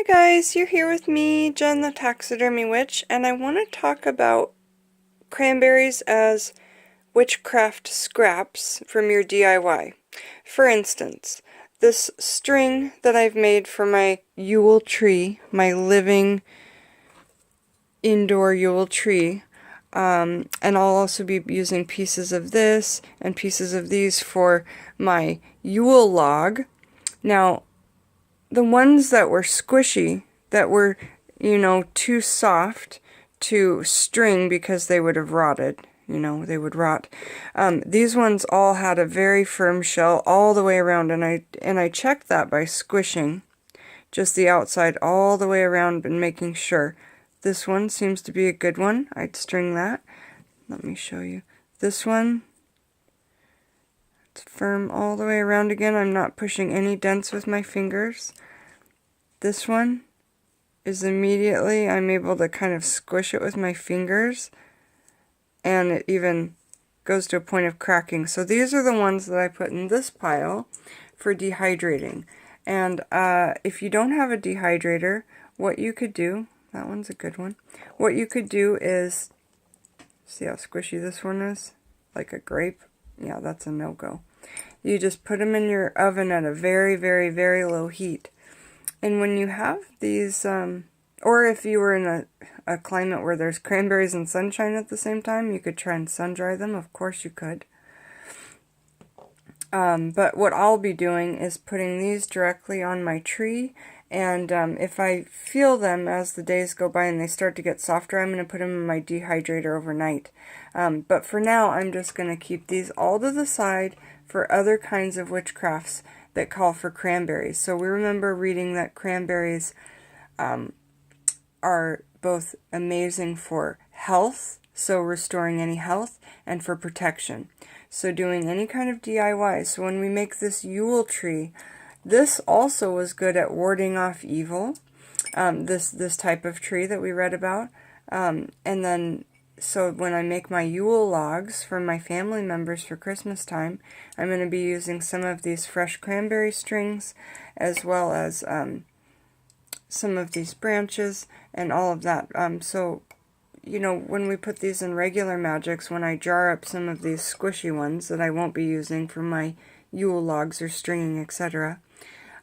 guys, you're here with me, Jen the Taxidermy Witch, and I want to talk about cranberries as witchcraft scraps from your DIY. For instance, this string that I've made for my YULE tree, my living indoor YULE tree, and I'll also be using pieces of this and pieces of these for my YULE log. Now, the ones that were squishy, that were, too soft to string because they would have rotted, they would rot. These ones all had a very firm shell all the way around, and I checked that by squishing just the outside all the way around and making sure. This one seems to be a good one. I'd string that. Let me show you. This one, it's firm all the way around again. I'm not pushing any dents with my fingers. This one is immediately, I'm able to kind of squish it with my fingers, and it even goes to a point of cracking. So these are the ones that I put in this pile for dehydrating. And if you don't have a dehydrator, what you could do, that one's a good one, what you could do is, see how squishy this one is? Like a grape? Yeah, that's a no-go. You just put them in your oven at a very, very, very low heat. And when you have these, or if you were in a climate where there's cranberries and sunshine at the same time, you could try and sun dry them. Of course you could. But what I'll be doing is putting these directly on my tree, and if I feel them as the days go by and they start to get softer, I'm going to put them in my dehydrator overnight. But for now, I'm just going to keep these all to the side for other kinds of witchcrafts that call for cranberries. So we remember reading that cranberries are both amazing for health, so restoring any health, and for protection. So doing any kind of DIY. So when we make this YULE tree, this also was good at warding off evil, this type of tree that we read about. And then, so when I make my YULE logs for my family members for Christmas time, I'm going to be using some of these fresh cranberry strings, as well as some of these branches and all of that. So, when we put these in regular magics, when I jar up some of these squishy ones that I won't be using for my YULE logs or stringing, etc.,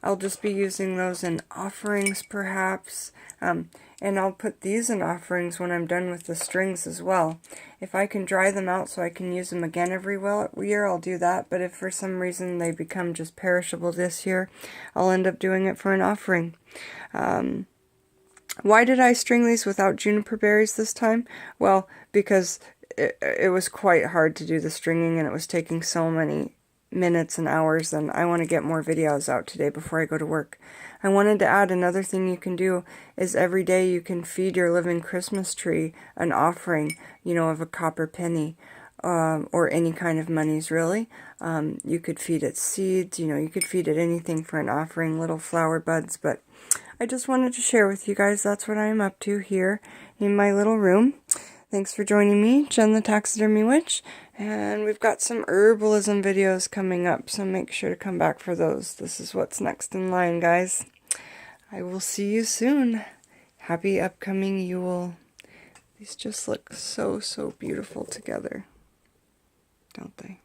I'll just be using those in offerings, perhaps, and I'll put these in offerings when I'm done with the strings as well. If I can dry them out so I can use them again every year, I'll do that, but if for some reason they become just perishable this year, I'll end up doing it for an offering. Why did I string these without juniper berries this time? Well, because it was quite hard to do the stringing, and it was taking so many minutes and hours, and I want to get more videos out today before I go to work. I wanted to add another thing you can do is every day you can feed your living Christmas tree an offering, of a copper penny, or any kind of monies really. You could feed it seeds, you could feed it anything for an offering, little flower buds, but I just wanted to share with you guys that's what I am up to here in my little room. Thanks for joining me, Jen the Taxidermy Witch, and we've got some herbalism videos coming up, so make sure to come back for those. This is what's next in line, guys. I will see you soon. Happy upcoming Yule. These just look so, so beautiful together, don't they?